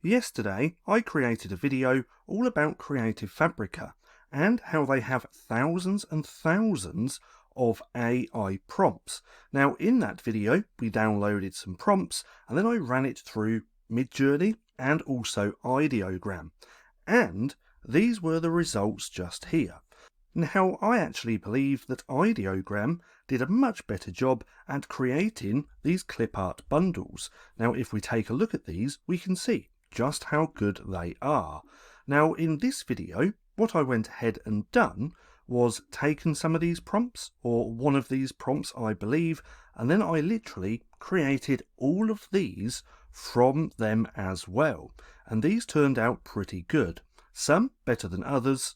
Yesterday, I created a video all about Creative Fabrica and how they have thousands and thousands of AI prompts. Now, in that video, we downloaded some prompts and then I ran it through Midjourney and also Ideogram. And these were the results just here. Now, I actually believe that Ideogram did a much better job at creating these Clipart bundles. Now, if we take a look at these, we can see just how good they are. Now, in this video, what I went ahead and done was taken some of these prompts, or one of these prompts, I believe, and then I literally created all of these from them as well. And these turned out pretty good. Some better than others,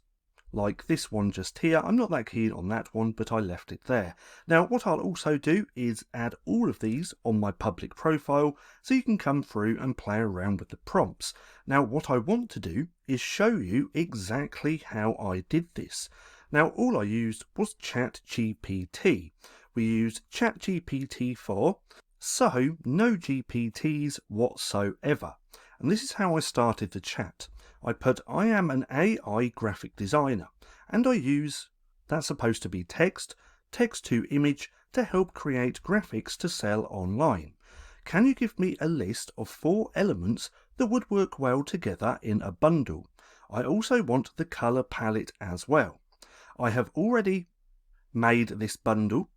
like this one just here. I'm not that keen on that one, but I left it there. Now, what I'll also do is add all of these on my public profile so you can come through and play around with the prompts. Now, what I want to do is show you exactly how I did this. Now, all I used was Chat GPT. We used Chat GPT 4, so no GPTs whatsoever. And this is how I started the chat. I put, I am an AI graphic designer, and I use, that's supposed to be text to image, to help create graphics to sell online. Can you give me a list of 4 elements that would work well together in a bundle? I also want the color palette as well. I have already made this bundle,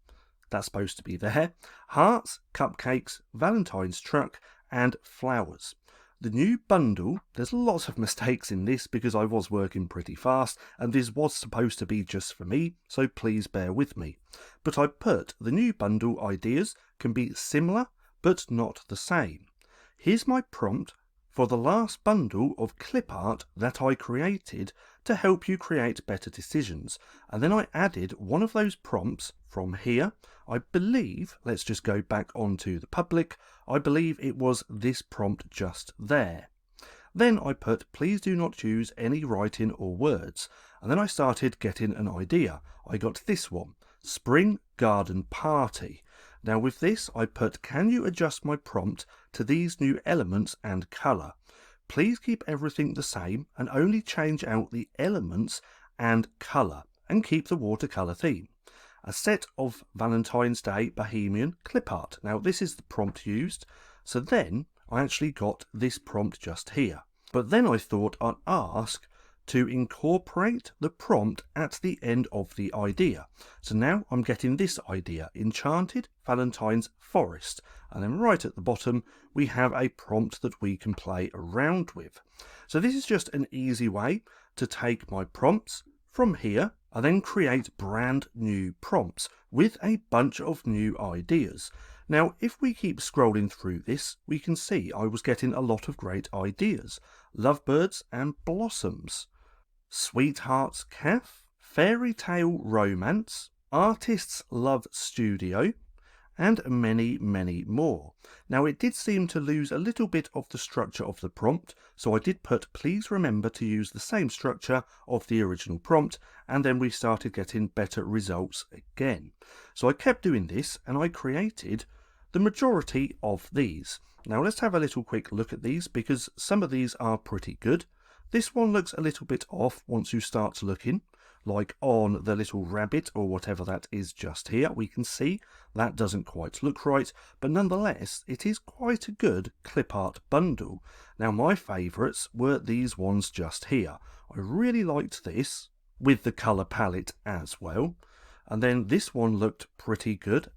that's supposed to be there, hearts, cupcakes, Valentine's truck, and flowers. The new bundle, there's lots of mistakes in this because I was working pretty fast and this was supposed to be just for me, so please bear with me. But I put the new bundle ideas can be similar but not the same. Here's my prompt for the last bundle of Clipart that I created to help you create better decisions. And then I added one of those prompts from here. I believe, let's just go back onto the public, I believe it was this prompt just there. Then I put, please do not use any writing or words. And then I started getting an idea. I got this one, Spring Garden Party. Now with this, I put, can you adjust my prompt to these new elements and colour? Please keep everything the same and only change out the elements and colour and keep the watercolour theme. A set of Valentine's Day Bohemian Clipart. Now this is the prompt used. So then I actually got this prompt just here. But then I thought I'd ask to incorporate the prompt at the end of the idea. So now I'm getting this idea, Enchanted Valentine's Forest. And then right at the bottom, we have a prompt that we can play around with. So this is just an easy way to take my prompts from here and then create brand new prompts with a bunch of new ideas. Now, if we keep scrolling through this, we can see I was getting a lot of great ideas. Lovebirds and Blossoms, Sweethearts Cafe, Fairy Tale Romance, Artists Love Studio, and many, many more. Now, it did seem to lose a little bit of the structure of the prompt, so I did put, please remember to use the same structure of the original prompt, and then we started getting better results again. So I kept doing this, and I created the majority of these. Now, let's have a little quick look at these, because some of these are pretty good. This one looks a little bit off once you start looking, like on the little rabbit or whatever that is just here. We can see that doesn't quite look right, but nonetheless, it is quite a good Clipart bundle. Now, my favourites were these ones just here. I really liked this with the colour palette as well. And then this one looked pretty good.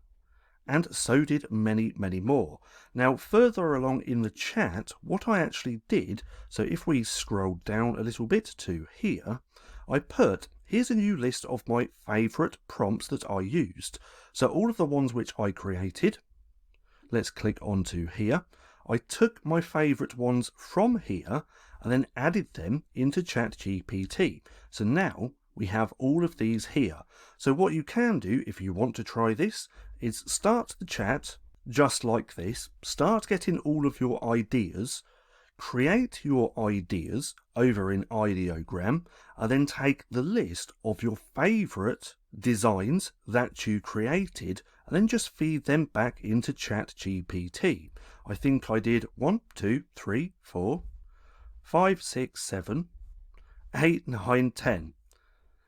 And so did many, many more. Now, further along in the chat, what I actually did, so if we scroll down a little bit to here, I put, here's a new list of my favourite prompts that I used. So all of the ones which I created, let's click onto here. I took my favourite ones from here and then added them into Chat GPT. So now we have all of these here. So what you can do if you want to try this is start the chat just like this, start getting all of your ideas, create your ideas over in Ideogram, and then take the list of your favourite designs that you created and then just feed them back into Chat GPT. I think I did 1, 2, 3, 4, 5, 6, 7, 8, 9, 10.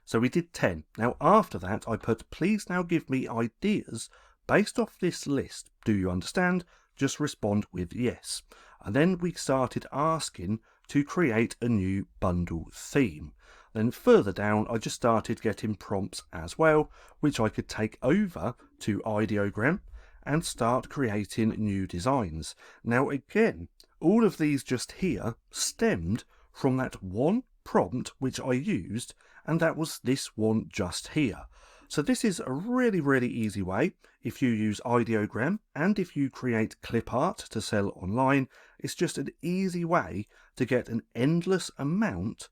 So we did 10. Now after that I put, please now give me ideas based off this list. Do you understand? Just respond with yes. And then we started asking to create a new bundle theme. Then further down I just started getting prompts as well, which I could take over to Ideogram and start creating new designs. Now again, all of these just here stemmed from that one prompt which I used, and that was this one just here. So this is a really easy way. If you use Ideogram and if you create Clipart to sell online, it's just an easy way to get an endless amount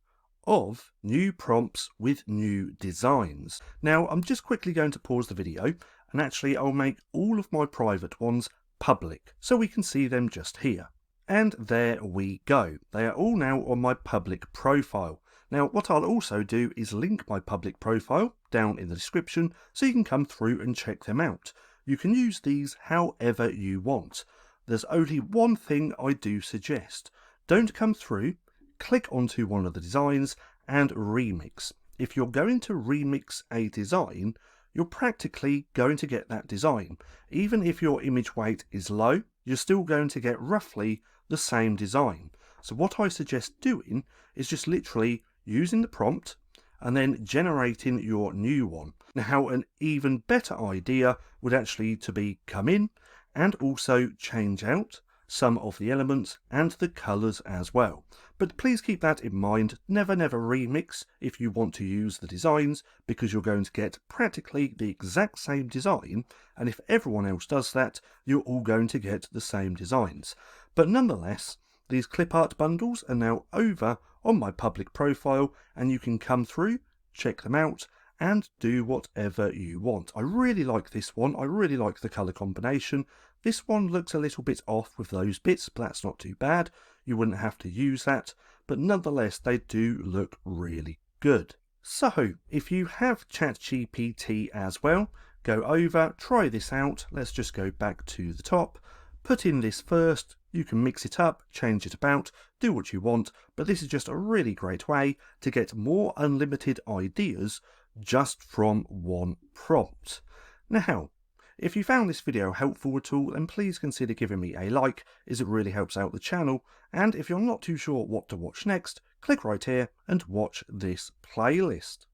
of new prompts with new designs. Now I'm just quickly going to pause the video, and actually I'll make all of my private ones public so we can see them just here. And there we go. They are all now on my public profile. Now what I'll also do is link my public profile down in the description so you can come through and check them out. You can use these however you want. There's only one thing I do suggest. Don't come through, click onto one of the designs and remix. If you're going to remix a design, you're practically going to get that design. Even if your image weight is low, you're still going to get roughly the same design. So what I suggest doing is just literally using the prompt and then generating your new one. Now an even better idea would actually to be come in and also change out some of the elements and the colours as well. But please keep that in mind. Never remix if you want to use the designs, because you're going to get practically the exact same design, and if everyone else does that, you're all going to get the same designs. But nonetheless, these Clipart bundles are now over on my public profile, and you can come through, check them out and do whatever you want. I really like this one. I really like the colour combination. This one looks a little bit off with those bits, but that's not too bad. You wouldn't have to use that, but nonetheless they do look really good. So if you have Chat GPT as well, go over, try this out. Let's just go back to the top, put in this first. You can mix it up, change it about, do what you want, but this is just a really great way to get more unlimited ideas just from one prompt. Now, if you found this video helpful at all, then please consider giving me a like, as it really helps out the channel. And if you're not too sure what to watch next, click right here and watch this playlist.